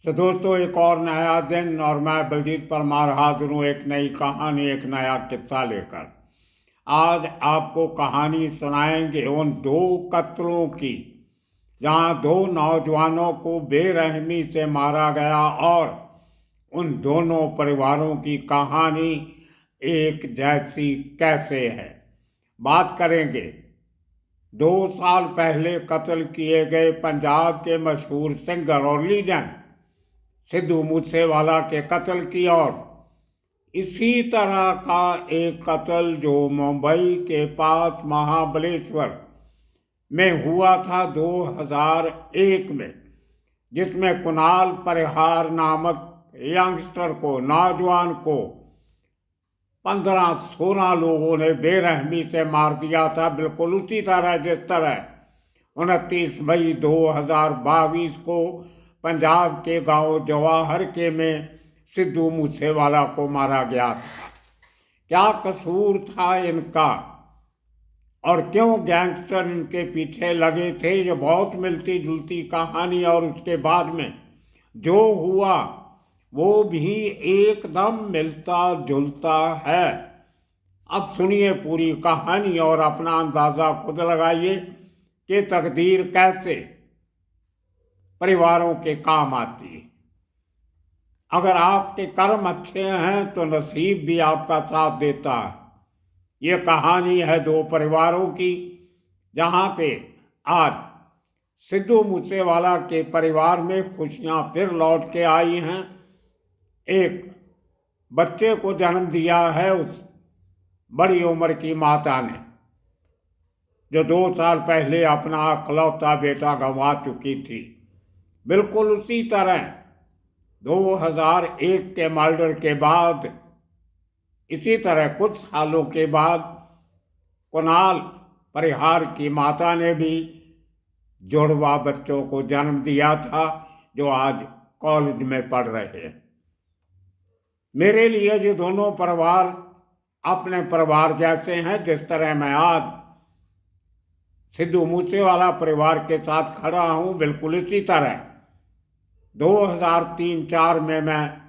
तो दोस्तों, एक और नया दिन और मैं बलजीत परमार हाजिर हूँ एक नई कहानी, एक नया किस्सा लेकर। आज आपको कहानी सुनाएंगे उन दो कत्लों की, जहाँ दो नौजवानों को बेरहमी से मारा गया और उन दोनों परिवारों की कहानी एक जैसी कैसे है। बात करेंगे 2 साल पहले कत्ल किए गए पंजाब के मशहूर सिंगर और लीजेंड सिद्धू मूसेवाला के कत्ल की, और इसी तरह का एक कत्ल जो मुंबई के पास महाबलेश्वर में हुआ था 2001 में, जिसमें कुणाल परिहार नामक यंगस्टर को, नौजवान को 15-16 लोगों ने बेरहमी से मार दिया था। बिल्कुल उसी तरह जिस तरह 29 मई 2022 को पंजाब के गांव जवाहर के में सिद्धू मूसेवाला को मारा गया था। क्या कसूर था इनका और क्यों गैंगस्टर इनके पीछे लगे थे? ये बहुत मिलती जुलती कहानी, और उसके बाद में जो हुआ वो भी एकदम मिलता जुलता है। अब सुनिए पूरी कहानी और अपना अंदाजा खुद लगाइए कि तकदीर कैसे परिवारों के काम आती है। अगर आपके कर्म अच्छे हैं तो नसीब भी आपका साथ देता है। ये कहानी है दो परिवारों की, जहाँ पे आज सिद्धू मूसेवाला के परिवार में खुशियाँ फिर लौट के आई हैं। एक बच्चे को जन्म दिया है उस बड़ी उम्र की माता ने, जो 2 साल पहले अपना इकलौता बेटा गंवा चुकी थी। बिल्कुल उसी तरह 2001 के मर्डर के बाद, इसी तरह कुछ सालों के बाद कुणाल परिहार की माता ने भी जुड़वा बच्चों को जन्म दिया था, जो आज कॉलेज में पढ़ रहे हैं। मेरे लिए ये दोनों परिवार अपने परिवार जैसे हैं। जिस तरह मैं आज सिद्धू मूसेवाला परिवार के साथ खड़ा हूँ, बिल्कुल इसी तरह 2003-04 में मैं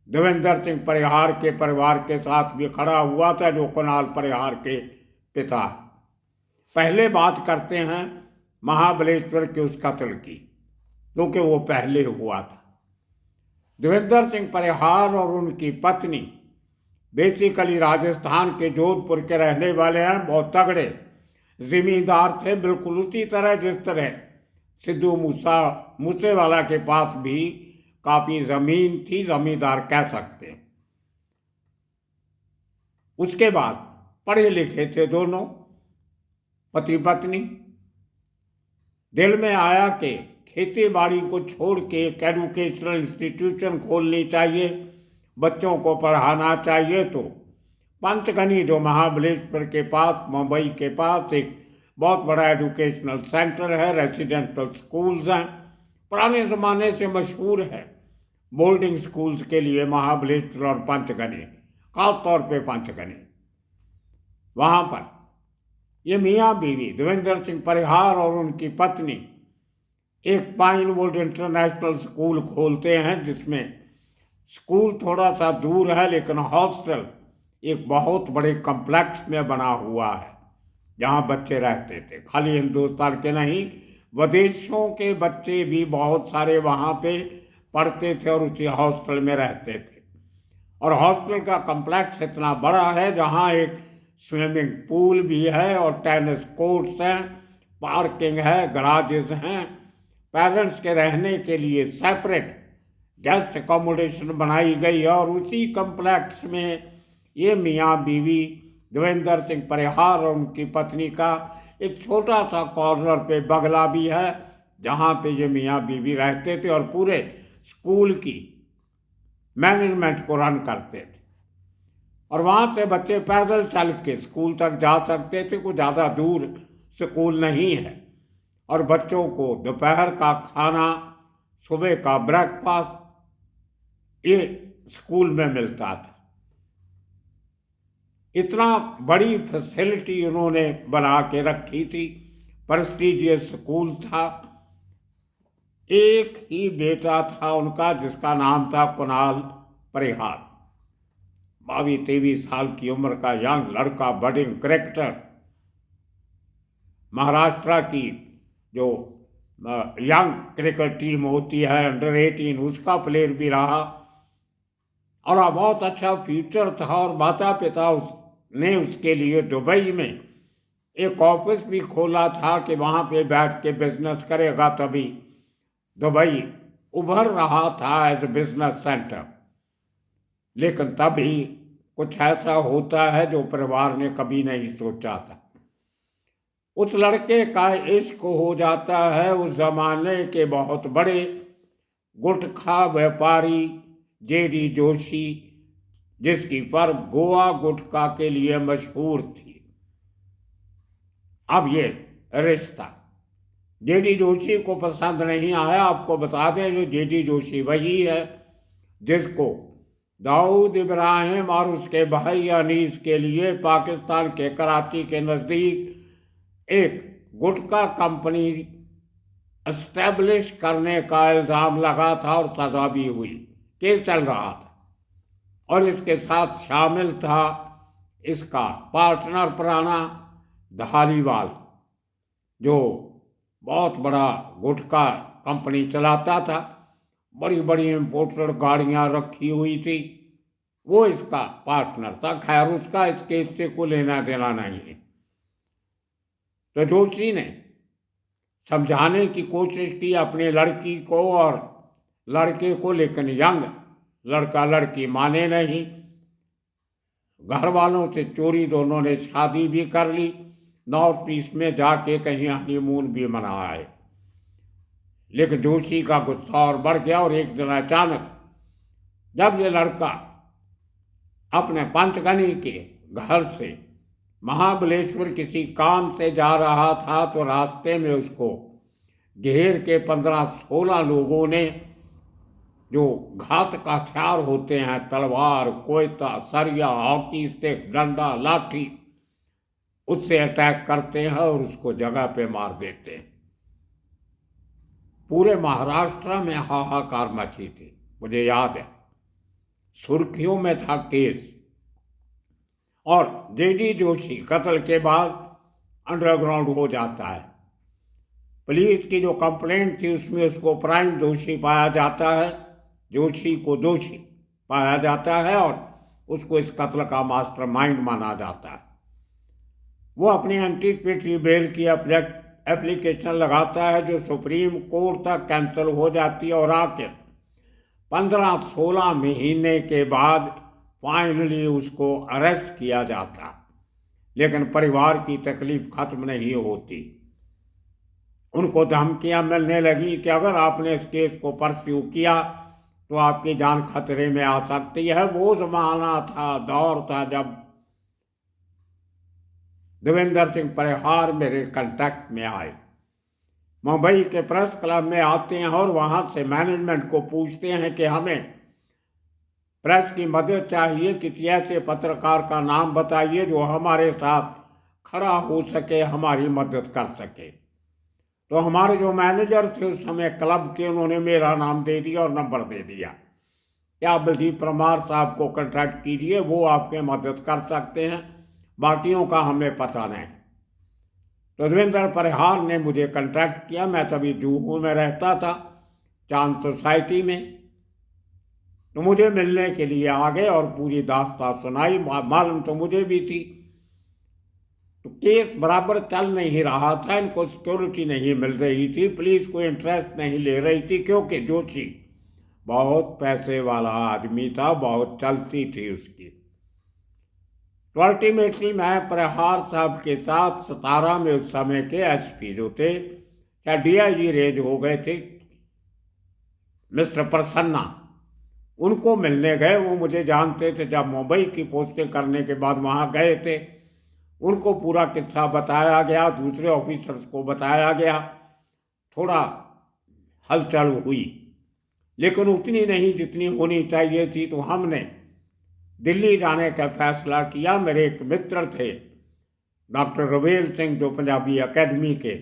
देवेंद्र सिंह परिहार के परिवार के साथ भी खड़ा हुआ था, जो कुणाल परिहार के पिता। पहले बात करते हैं महाबलेश्वर के उस कत्ल की, क्योंकि वो पहले हुआ था। देवेंद्र सिंह परिहार और उनकी पत्नी बेसिकली राजस्थान के जोधपुर के रहने वाले हैं। बहुत तगड़े जिम्मेदार थे, बिल्कुल उसी तरह जिस तरह सिद्धू मूसेवाला के पास भी काफ़ी ज़मीन थी, ज़मींदार कह सकते हैं। उसके बाद पढ़े लिखे थे दोनों पति पत्नी। दिल में आया कि खेती बाड़ी को छोड़ के एक एजुकेशनल इंस्टीट्यूशन खोलनी चाहिए, बच्चों को पढ़ाना चाहिए। तो पंचगनी, जो महाबलेश्वर के पास, मुंबई के पास एक बहुत बड़ा एजुकेशनल सेंटर है, रेसिडेंशियल स्कूल्स हैं, पुराने ज़माने से मशहूर है बोर्डिंग स्कूल्स के लिए महाबलेश्वर और पंचगनी, खास तौर पे पंचगनी। वहाँ पर ये मियाँ बीवी देवेंद्र सिंह परिहार और उनकी पत्नी एक पाइनवुड इंटरनेशनल स्कूल खोलते हैं, जिसमें स्कूल थोड़ा सा दूर है, लेकिन हॉस्टल एक बहुत बड़े कम्प्लेक्स में बना हुआ है, जहाँ बच्चे रहते थे। खाली हिंदुस्तान के नहीं, विदेशों के बच्चे भी बहुत सारे वहाँ पे पढ़ते थे और उसी हॉस्टल में रहते थे। और हॉस्टल का कम्प्लेक्स इतना बड़ा है, जहाँ एक स्विमिंग पूल भी है और टेनिस कोर्ट्स हैं, पार्किंग है, गराजेस हैं। पेरेंट्स के रहने के लिए सेपरेट गेस्ट अकोमोडेशन बनाई गई, और उसी कम्प्लेक्स में ये मियाँ बीवी देवेंद्र सिंह परिहार और उनकी पत्नी का एक छोटा सा कॉर्नर पे बंगला भी है, जहाँ पे ये मियाँ बीवी रहते थे और पूरे स्कूल की मैनेजमेंट को रन करते थे। और वहाँ से बच्चे पैदल चल के स्कूल तक जा सकते थे, कुछ ज़्यादा दूर स्कूल नहीं है। और बच्चों को दोपहर का खाना, सुबह का ब्रेकफास्ट ये स्कूल में मिलता था। इतना बड़ी फैसिलिटी उन्होंने बना के रखी थी, प्रेस्टीजियस स्कूल था। एक ही बेटा था उनका जिसका नाम था कुणाल परिहार। 22-23 साल की उम्र का यंग लड़का, बडिंग क्रिकेटर, महाराष्ट्र की जो यंग क्रिकेट टीम होती है अंडर-18 उसका प्लेयर भी रहा और बहुत अच्छा फ्यूचर था। और माता पिता ने उसके लिए दुबई में एक ऑफिस भी खोला था कि वहाँ पे बैठ के बिजनेस करेगा, तभी दुबई उभर रहा था एज ए बिजनेस सेंटर। लेकिन तभी कुछ ऐसा होता है जो परिवार ने कभी नहीं सोचा था। उस लड़के का इश्क हो जाता है उस जमाने के बहुत बड़े गुटखा व्यापारी जेडी जोशी, जिसकी फर्म गोवा गुटखा के लिए मशहूर थी। अब ये रिश्ता जेडी जोशी को पसंद नहीं आया। आपको बता दें, जो जेडी जोशी वही है जिसको दाऊद इब्राहिम और उसके भाई अनीस के लिए पाकिस्तान के कराची के नज़दीक एक गुटखा कंपनी एस्टेब्लिश करने का इल्ज़ाम लगा था और सज़ा भी हुई, केस चल रहा था। और इसके साथ शामिल था इसका पार्टनर पुराना धालीवाल, जो बहुत बड़ा गुटखा कंपनी चलाता था, बड़ी बड़ी इम्पोर्टेड गाड़ियाँ रखी हुई थी, वो इसका पार्टनर था। खैर, उसका इस केस से कोई लेना देना नहीं है। तो जोशी ने समझाने की कोशिश की अपनी लड़की को और लड़के को, लेकिन यंग लड़का लड़की माने नहीं। घर वालों से चोरी दोनों ने शादी भी कर ली, नॉर्थ ईस्ट में जाके कहीं हनीमून भी मनाए। लेकिन जोशी का गुस्सा और बढ़ गया और एक दिन अचानक जब ये लड़का अपने पंचगनी के घर से महाबलेश्वर किसी काम से जा रहा था तो रास्ते में उसको घेर के 15-16 लोगों ने, जो घातक हथियार होते हैं, तलवार, कोयता, सरिया, हॉकी स्टिक, डंडा, लाठी, उससे अटैक करते हैं और उसको जगह पे मार देते हैं। पूरे महाराष्ट्र में हाहाकार मची थी। मुझे याद है, सुर्खियों में था केस। और जेडी जोशी कत्ल के बाद अंडरग्राउंड हो जाता है। पुलिस की जो कंप्लेंट थी उसमें उसको प्राइम दोषी पाया जाता है, जोशी को दोषी पाया जाता है और उसको इस कत्ल का मास्टरमाइंड माना जाता है। वो अपनी एंटीसिपेटरी बेल की एप्लीकेशन लगाता है, जो सुप्रीम कोर्ट तक कैंसिल हो जाती है और आखिर 15-16 महीने के बाद फाइनली उसको अरेस्ट किया जाता। लेकिन परिवार की तकलीफ खत्म नहीं होती। उनको धमकियां मिलने लगी कि अगर आपने इस केस को परस्यू किया तो आपकी जान खतरे में आ सकती है। वो जमाना था, दौर था जब देवेंद्र सिंह परिहार मेरे कांटेक्ट में आए, मुंबई के प्रेस क्लब में आते हैं और वहाँ से मैनेजमेंट को पूछते हैं कि हमें प्रेस की मदद चाहिए, किसी ऐसे पत्रकार का नाम बताइए जो हमारे साथ खड़ा हो सके, हमारी मदद कर सके। तो हमारे जो मैनेजर थे उस समय क्लब के, उन्होंने मेरा नाम दे दिया और नंबर दे दिया कि आप बलजीत परमार साहब को कॉन्टैक्ट कीजिए, वो आपके मदद कर सकते हैं, बाकियों का हमें पता नहीं। तो देवेंद्र परिहार ने मुझे कॉन्टैक्ट किया। मैं तभी जूहू में रहता था, चांद सोसाइटी में। तो मुझे मिलने के लिए आ गए और पूरी दास्तान सुनाई। मालूम तो मुझे भी थी। तो केस बराबर चल नहीं रहा था, इनको सिक्योरिटी नहीं मिल रही थी, पुलिस को इंटरेस्ट नहीं ले रही थी, क्योंकि जोशी बहुत पैसे वाला आदमी था, बहुत चलती थी उसकी। तो अल्टीमेटली मैं परिहार साहब के साथ 17 में उस समय के एसपी जो थे, क्या डीआईजी रेंज हो गए थे, मिस्टर प्रसन्ना, उनको मिलने गए। वो मुझे जानते थे, जब मुंबई की पोस्टिंग करने के बाद वहाँ गए थे। उनको पूरा किस्सा बताया गया, दूसरे ऑफिसर्स को बताया गया, थोड़ा हलचल हुई, लेकिन उतनी नहीं जितनी होनी चाहिए थी। तो हमने दिल्ली जाने का फैसला किया। मेरे एक मित्र थे डॉक्टर रवेल सिंह, जो पंजाबी अकेडमी के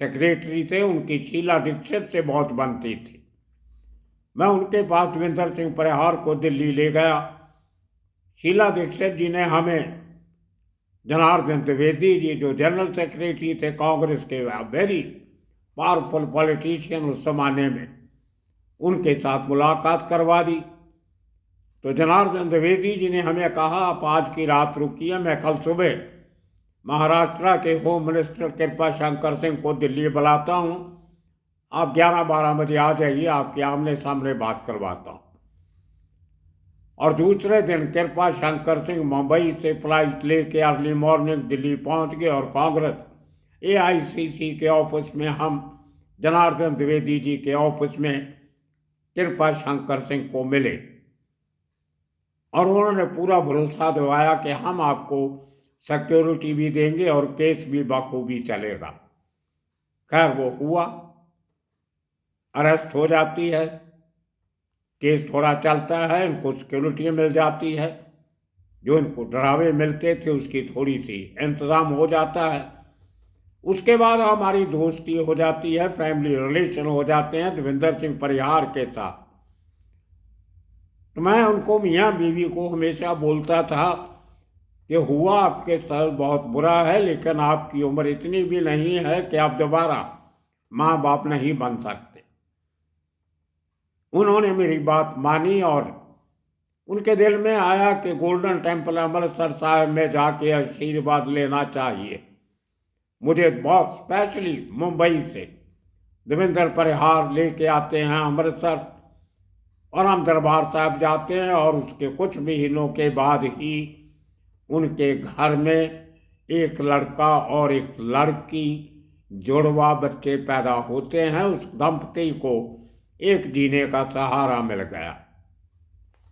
सेक्रेटरी थे, उनकी शीला दीक्षित से बहुत बनती थी। मैं उनके पास देवेंद्र सिंह परिहार को दिल्ली ले गया। शीला दीक्षित जी ने हमें जनार्दन द्विवेदी जी, जो जनरल सेक्रेटरी थे कांग्रेस के, वेरी पावरफुल पॉलिटिशियन उस जमाने में, उनके साथ मुलाकात करवा दी। तो जनार्दन द्विवेदी जी ने हमें कहा, आप आज की रात रुकिए, मैं कल सुबह महाराष्ट्र के होम मिनिस्टर कृपा शंकर सिंह को दिल्ली बुलाता हूँ, आप 11-12 बजे आ जाइए, आपके आमने सामने बात करवाता हूँ। और दूसरे दिन कृपा शंकर सिंह मुंबई से फ्लाइट लेके अर्ली मॉर्निंग दिल्ली पहुँच गए और कांग्रेस AICC के ऑफिस में, हम जनार्दन द्विवेदी जी के ऑफिस में कृपा शंकर सिंह को मिले और उन्होंने पूरा भरोसा दिलाया कि हम आपको सिक्योरिटी भी देंगे और केस भी बखूबी चलेगा। खैर वो हुआ, अरेस्ट हो जाती है, केस थोड़ा चलता है, इनको सिक्योरिटी मिल जाती है, जो इनको डरावे मिलते थे उसकी थोड़ी सी इंतज़ाम हो जाता है। उसके बाद हमारी दोस्ती हो जाती है, फैमिली रिलेशन हो जाते हैं देवेंद्र सिंह परिहार के साथ। तो मैं उनको, मियाँ बीवी को, हमेशा बोलता था कि हुआ आपके साथ बहुत बुरा है, लेकिन आपकी उम्र इतनी भी नहीं है कि आप दोबारा माँ बाप नहीं बन सकते। उन्होंने मेरी बात मानी और उनके दिल में आया कि गोल्डन टेम्पल अमृतसर साहिब में जाके आशीर्वाद लेना चाहिए। मुझे बहुत स्पेशली मुंबई से देवेंद्र परिहार लेके आते हैं अमृतसर और हम दरबार साहब जाते हैं और उसके कुछ महीनों के बाद ही उनके घर में एक लड़का और एक लड़की, जुड़वा बच्चे पैदा होते हैं। उस दंपति को एक जीने का सहारा मिल गया।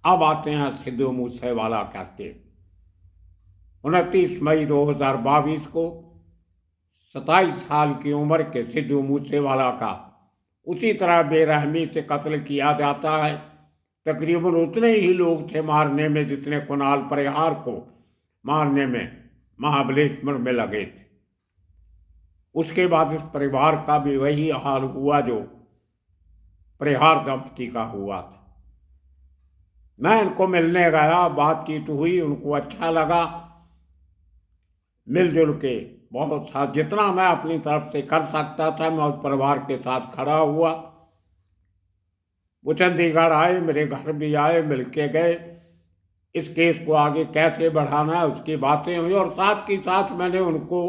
अब आते हैं सिद्धू मूसेवाला का केस। 29 मई 2022 को 27 साल की उम्र के सिद्धू मूसेवाला का उसी तरह बेरहमी से कत्ल किया जाता है। तकरीबन उतने ही लोग थे मारने में जितने कुणाल परिहार को मारने में महाबलेश्वर में लगे थे। उसके बाद इस परिवार का भी वही हाल हुआ जो परिहार दंपति का हुआ था। मैं इनको मिलने गया, बातचीत हुई, उनको अच्छा लगा, मिलजुल के बहुत सा जितना मैं अपनी तरफ से कर सकता था मैं उस परिवार के साथ खड़ा हुआ। वो चंडीगढ़ आए, मेरे घर भी आए, मिल के गए, इस केस को आगे कैसे बढ़ाना है उसकी बातें हुई और साथ ही साथ मैंने उनको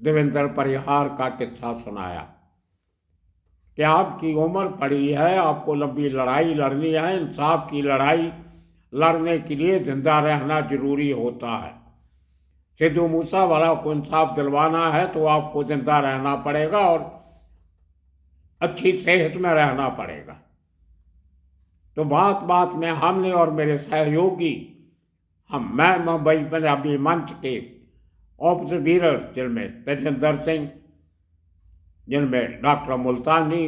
देवेंद्र परिहार का किस्सा सुनाया कि आपकी उम्र पड़ी है, आपको लंबी लड़ाई लड़नी है, इंसाफ की लड़ाई लड़ने के लिए जिंदा रहना जरूरी होता है। सिद्धू मूसेवाला को इंसाफ दिलवाना है तो आपको जिंदा रहना पड़ेगा और अच्छी सेहत में रहना पड़ेगा। तो बात बात में हमने और मेरे सहयोगी, मैं मुंबई पंजाबी मंच के ऑब्जर्वर्स, जिनमें तेजिंदर सिंह, जिनमें डॉक्टर मुल्तानी,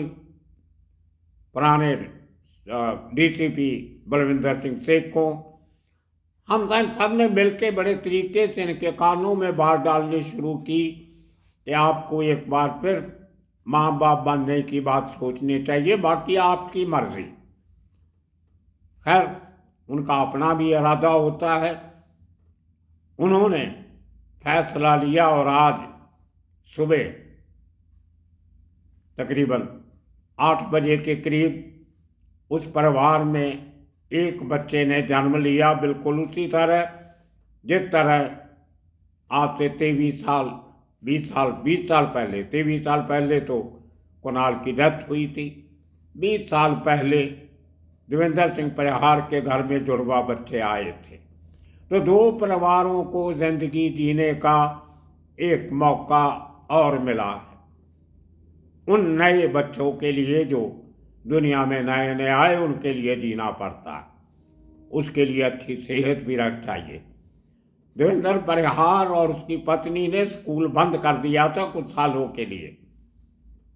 पुराने DCP बलविंदर सिंह सेखों, हम सब ने मिलकर बड़े तरीके से इनके कानों में बात डालनी शुरू की कि आपको एक बार फिर माँ बाप बनने की बात सोचनी चाहिए, बाकी आपकी मर्जी। खैर उनका अपना भी इरादा होता है। उन्होंने फैसला लिया और आज सुबह तकरीबन 8 बजे के करीब उस परिवार में एक बच्चे ने जन्म लिया, बिल्कुल उसी तरह जिस तरह आज से 23 साल 20 साल पहले, 23 साल पहले तो कुणाल की डेथ हुई थी, 20 साल पहले देवेंद्र सिंह परिहार के घर में जुड़वा बच्चे आए थे। तो दो परिवारों को जिंदगी जीने का एक मौका और मिला है। उन नए बच्चों के लिए जो दुनिया में नए नए आए, उनके लिए जीना पड़ता है, उसके लिए अच्छी सेहत भी रख चाहिए। देवेंद्र परिहार और उसकी पत्नी ने स्कूल बंद कर दिया था कुछ सालों के लिए,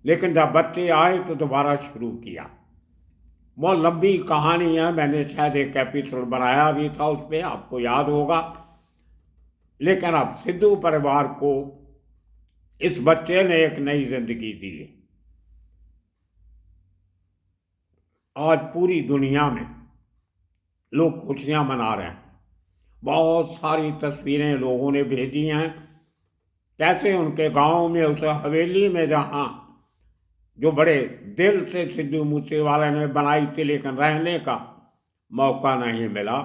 लेकिन जब बच्चे आए तो दोबारा शुरू किया। बहुत लंबी कहानी है, मैंने शायद एक एपिसोड बनाया भी था उस पर, आपको याद होगा। लेकिन अब सिद्धू परिवार को इस बच्चे ने एक नई जिंदगी दी है। आज पूरी दुनिया में लोग खुशियां मना रहे हैं। बहुत सारी तस्वीरें लोगों ने भेजी हैं, कैसे उनके गांव में उस हवेली में जहां जो बड़े दिल से सिद्धू मूसेवाला ने बनाई थी लेकिन रहने का मौका नहीं मिला,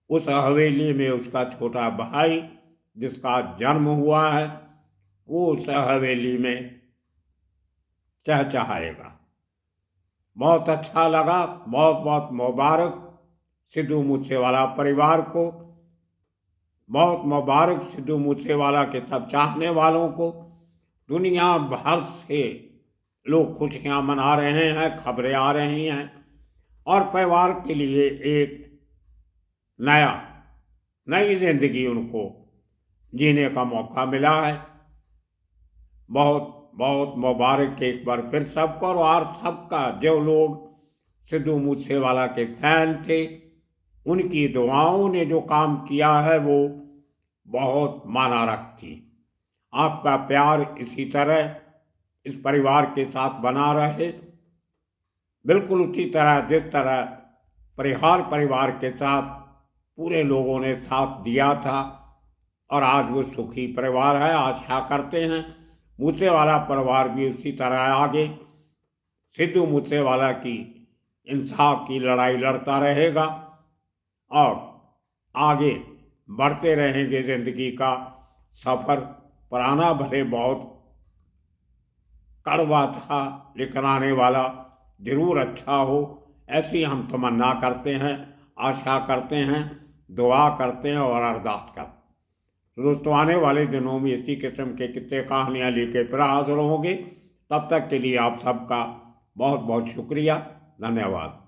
उस हवेली में उसका छोटा भाई जिसका जन्म हुआ है वो उस हवेली में चहचहाएगा। बहुत अच्छा लगा। बहुत बहुत मुबारक सिद्धू मूसेवाला परिवार को, बहुत मुबारक सिद्धू मूसेवाला के सब चाहने वालों को। दुनिया भर से लोग खुशियां मना रहे हैं, खबरें आ रही हैं और परिवार के लिए एक नई जिंदगी उनको जीने का मौका मिला है। बहुत बहुत मुबारक एक बार फिर सबको। और सबका जो लोग सिद्धू मूसेवाला के फैन थे, उनकी दुआओं ने जो काम किया है वो बहुत माना रखती। आपका प्यार इसी तरह इस परिवार के साथ बना रहे, बिल्कुल उसी तरह जिस तरह परिवार के साथ पूरे लोगों ने साथ दिया था और आज वो सुखी परिवार है। आशा करते हैं मूसेवाला परिवार भी उसी तरह आगे सिद्धू मूसेवाला की इंसाफ की लड़ाई लड़ता रहेगा और आगे बढ़ते रहेंगे जिंदगी का सफ़र। पुराना भले बहुत कड़वा था लेकिन आने वाला जरूर अच्छा हो, ऐसी हम तमन्ना करते हैं, आशा करते हैं, दुआ करते हैं और अरदास करते हैं। दोस्तों, आने वाले दिनों में इसी किस्म के किस्से कहानियाँ लेके फिर हाजिर होंगे। तब तक के लिए आप सबका बहुत बहुत शुक्रिया, धन्यवाद।